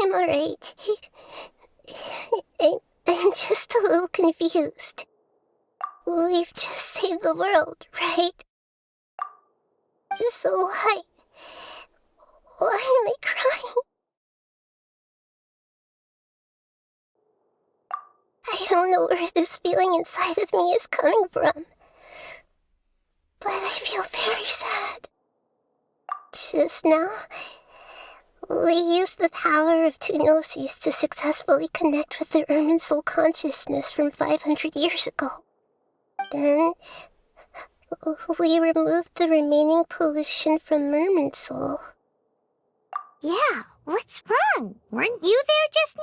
I'm alright. I'm just a little confused. We've just saved the world, right? So why am I crying? I don't know where this feeling inside of me is coming from, but I feel very sad. Just now, we used the power of two gnosis to successfully connect with the Irminsul consciousness from 500 years ago. Then, we removed the remaining pollution from Irminsul. Yeah, what's wrong? Weren't you there just now?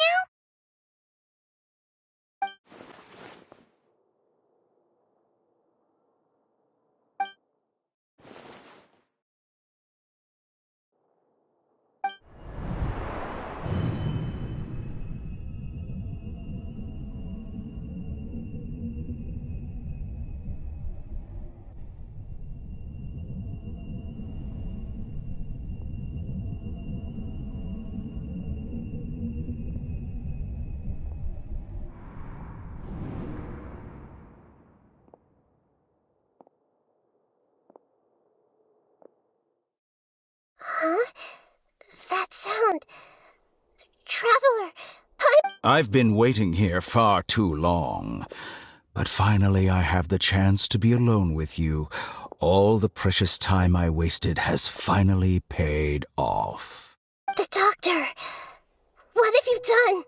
Huh? That sound. Traveler! Pipe! I've been waiting here far too long. But finally I have the chance to be alone with you. All the precious time I wasted has finally paid off. The doctor! What have you done?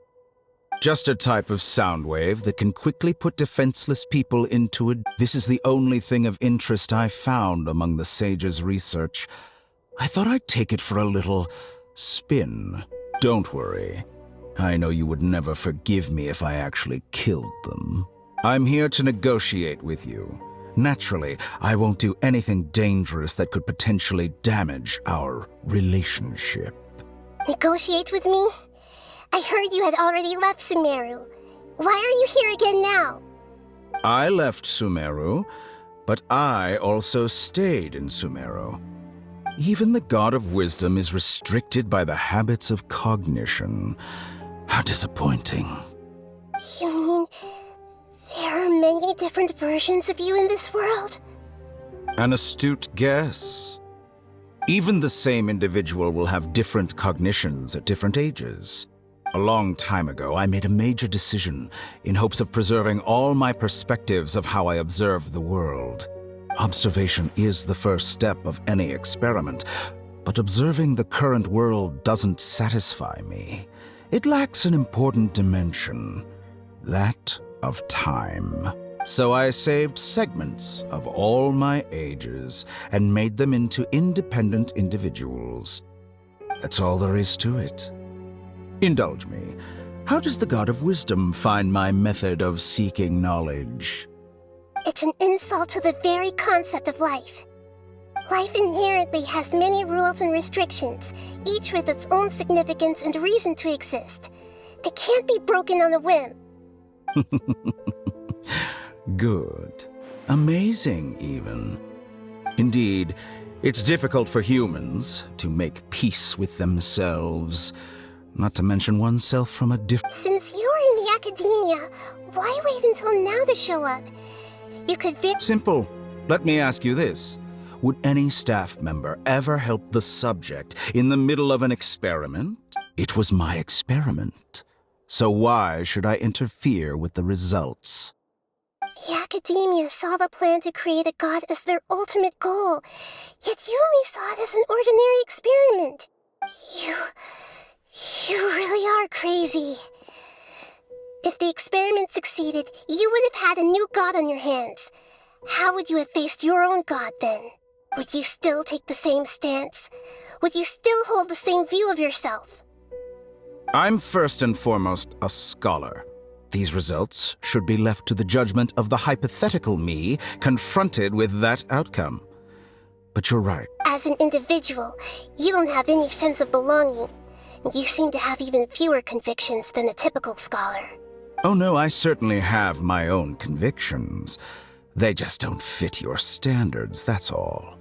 Just a type of sound wave that can quickly put defenseless people into a... This is the only thing of interest I found among the sage's research. I thought I'd take it for a little spin. Don't worry. I know you would never forgive me if I actually killed them. I'm here to negotiate with you. Naturally, I won't do anything dangerous that could potentially damage our relationship. Negotiate with me? I heard you had already left Sumeru. Why are you here again now? I left Sumeru, but I also stayed in Sumeru. Even the God of Wisdom is restricted by the habits of cognition. How disappointing. You mean there are many different versions of you in this world? An astute guess. Even the same individual will have different cognitions at different ages. A long time ago, I made a major decision in hopes of preserving all my perspectives of how I observe the world. Observation is the first step of any experiment, but observing the current world doesn't satisfy me. It lacks an important dimension, that of time. So I saved segments of all my ages and made them into independent individuals. That's all there is to it. Indulge me. How does the God of Wisdom find my method of seeking knowledge? It's an insult to the very concept of life. Life inherently has many rules and restrictions, each with its own significance and reason to exist. They can't be broken on a whim. Good. Amazing, even. Indeed, it's difficult for humans to make peace with themselves, not to mention oneself from a different... Since you were in the academia, why wait until now to show up? You could Simple. Let me ask you this. Would any staff member ever help the subject in the middle of an experiment? It was my experiment. So why should I interfere with the results? The academia saw the plan to create a god as their ultimate goal, yet you only saw it as an ordinary experiment. You really are crazy. If the experiment succeeded, you would have had a new god on your hands. How would you have faced your own god then? Would you still take the same stance? Would you still hold the same view of yourself? I'm first and foremost a scholar. These results should be left to the judgment of the hypothetical me confronted with that outcome. But you're right. As an individual, you don't have any sense of belonging. You seem to have even fewer convictions than a typical scholar. Oh no, I certainly have my own convictions. They just don't fit your standards, that's all.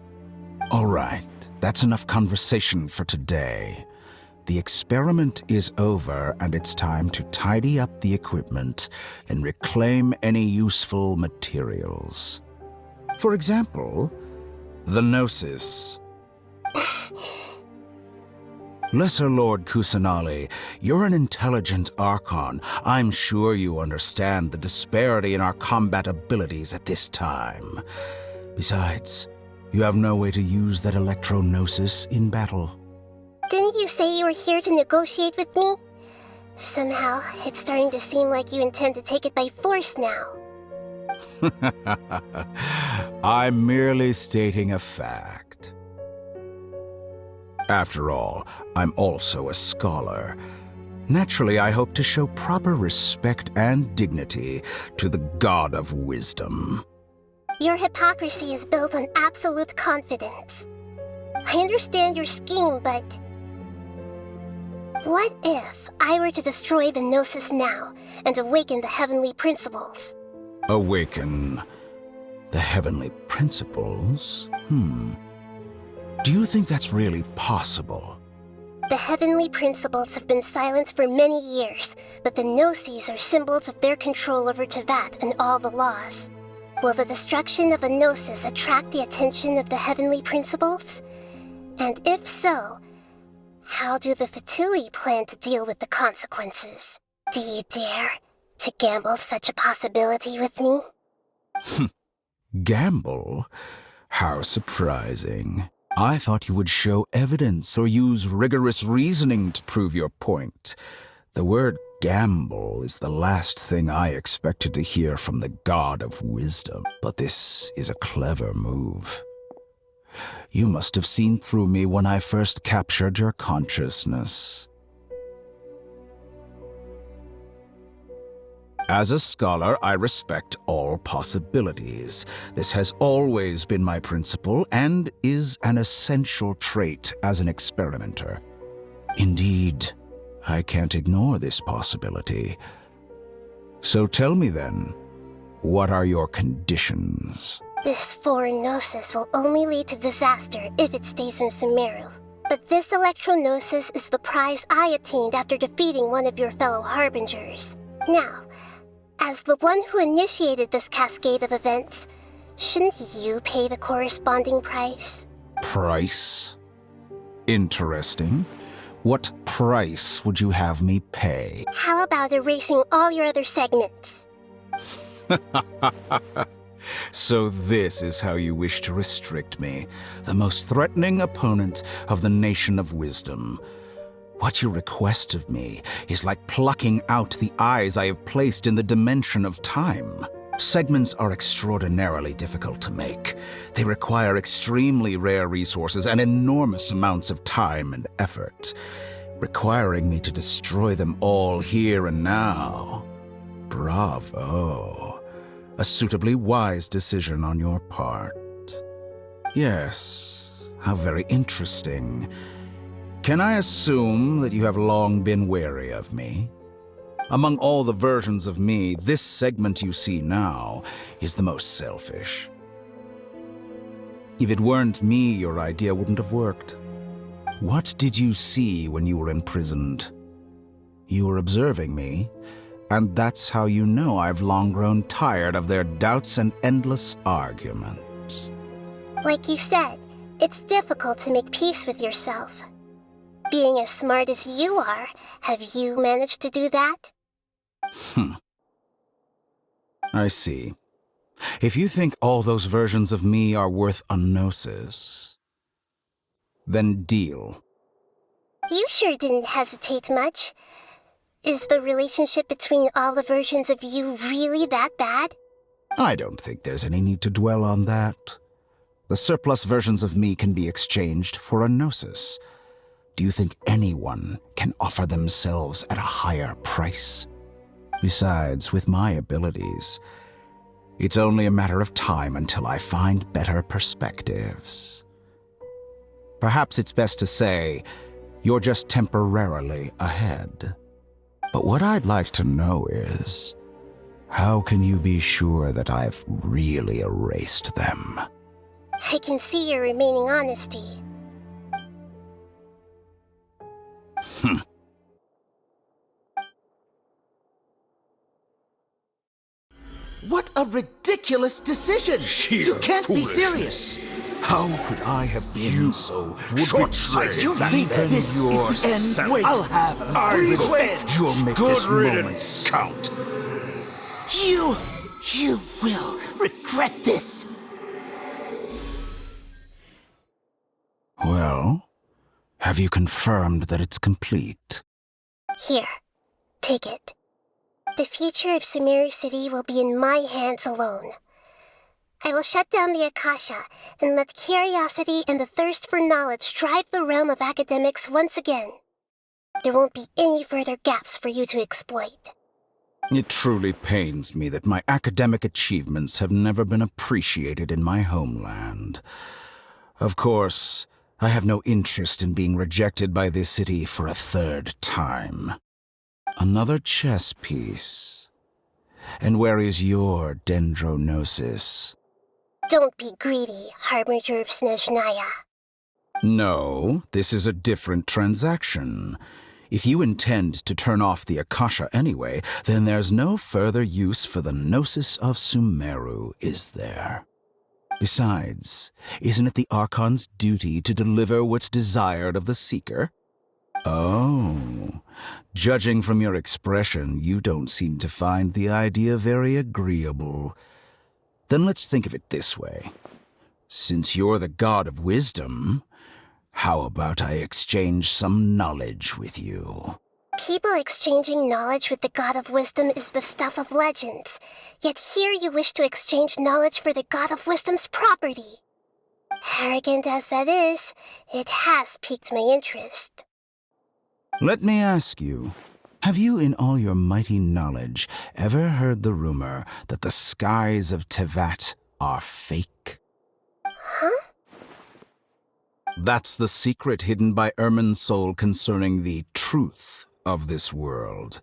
All right, that's enough conversation for today. The experiment is over, and it's time to tidy up the equipment and reclaim any useful materials. For example, the Gnosis. Lesser Lord Kusanali, you're an intelligent Archon. I'm sure you understand the disparity in our combat abilities at this time. Besides, you have no way to use that Electro-Gnosis in battle. Didn't you say you were here to negotiate with me? Somehow, it's starting to seem like you intend to take it by force now. I'm merely stating a fact. After all, I'm also a scholar. Naturally, I hope to show proper respect and dignity to the God of Wisdom. Your hypocrisy is built on absolute confidence. I understand your scheme, but... what if I were to destroy the Gnosis now and awaken the heavenly principles? Awaken the heavenly principles? Do you think that's really possible? The heavenly principles have been silent for many years, but the Gnosis are symbols of their control over Teyvat and all the laws. Will the destruction of a Gnosis attract the attention of the heavenly principles? And if so, how do the Fatui plan to deal with the consequences? Do you dare to gamble such a possibility with me? Gamble? How surprising. I thought you would show evidence or use rigorous reasoning to prove your point. The word gamble is the last thing I expected to hear from the God of Wisdom. But this is a clever move. You must have seen through me when I first captured your consciousness. As a scholar, I respect all possibilities. This has always been my principle and is an essential trait as an experimenter. Indeed, I can't ignore this possibility. So tell me then, what are your conditions? This foreign Gnosis will only lead to disaster if it stays in Sumeru. But this Electro-Gnosis is the prize I obtained after defeating one of your fellow Harbingers. Now, as the one who initiated this cascade of events, shouldn't you pay the corresponding price? Price? Interesting. What price would you have me pay? How about erasing all your other segments? So this is how you wish to restrict me, the most threatening opponent of the Nation of Wisdom. What you request of me is like plucking out the eyes I have placed in the dimension of time. Segments are extraordinarily difficult to make. They require extremely rare resources and enormous amounts of time and effort, requiring me to destroy them all here and now. Bravo. A suitably wise decision on your part. Yes, how very interesting. Can I assume that you have long been wary of me? Among all the versions of me, this segment you see now is the most selfish. If it weren't me, your idea wouldn't have worked. What did you see when you were imprisoned? You were observing me, and that's how you know I've long grown tired of their doubts and endless arguments. Like you said, it's difficult to make peace with yourself. Being as smart as you are, have you managed to do that? I see. If you think all those versions of me are worth a Gnosis, then deal. You sure didn't hesitate much. Is the relationship between all the versions of you really that bad? I don't think there's any need to dwell on that. The surplus versions of me can be exchanged for a Gnosis. Do you think anyone can offer themselves at a higher price? Besides, with my abilities, it's only a matter of time until I find better perspectives. Perhaps it's best to say, you're just temporarily ahead. But what I'd like to know is, how can you be sure that I've really erased them? I can see your remaining honesty. What a ridiculous decision! You can't be serious! How could I have been so short-sighted? You think this is the end? Wait, I'll have him. Please wait! You'll make this moment count. You will regret this! Well, have you confirmed that it's complete? Here, take it. The future of Sumeru City will be in my hands alone. I will shut down the Akasha and let curiosity and the thirst for knowledge drive the realm of academics once again. There won't be any further gaps for you to exploit. It truly pains me that my academic achievements have never been appreciated in my homeland. Of course, I have no interest in being rejected by this city for a third time. Another chess piece. And where is your Dendronosis? Don't be greedy, Harbinger of Snezhnaya. No, this is a different transaction. If you intend to turn off the Akasha anyway, then there's no further use for the Gnosis of Sumeru, is there? Besides, isn't it the Archon's duty to deliver what's desired of the Seeker? Oh, judging from your expression, you don't seem to find the idea very agreeable. Then let's think of it this way. Since you're the god of wisdom, how about I exchange some knowledge with you? People exchanging knowledge with the God of Wisdom is the stuff of legends. Yet here you wish to exchange knowledge for the God of Wisdom's property. Arrogant as that is, it has piqued my interest. Let me ask you, have you in all your mighty knowledge ever heard the rumor that the skies of Tevat are fake? Huh? That's the secret hidden by Irminsul concerning the truth of this world.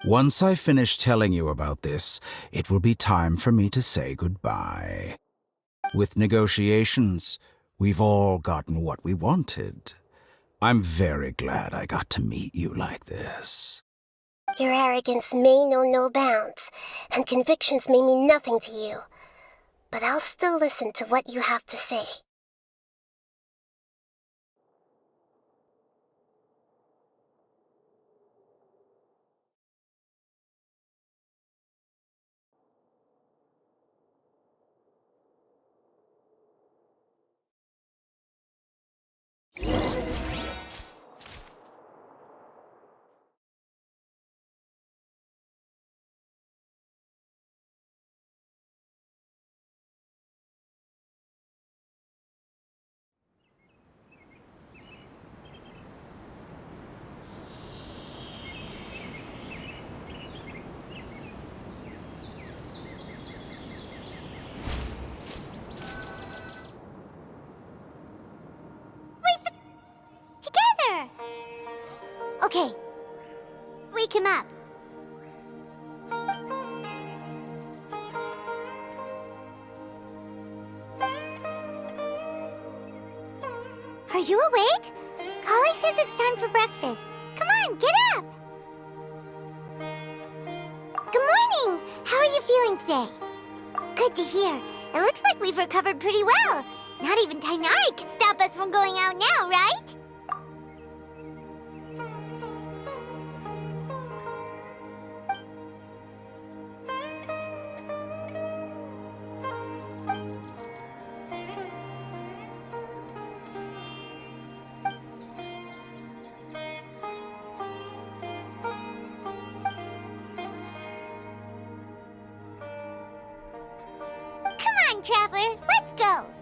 Once I finish telling you about this, it will be time for me to say goodbye. With negotiations, we've all gotten what we wanted. I'm very glad I got to meet you like this. Your arrogance may know no bounds, and convictions may mean nothing to you. But I'll still listen to what you have to say. Together! Okay. Wake him up. Are you awake? Kali says it's time for breakfast. Come on, get up! Good morning! How are you feeling today? Good to hear. It looks like we've recovered pretty well. Not even Tighnari can stop us from going out now, right? Come on, Traveler, let's go!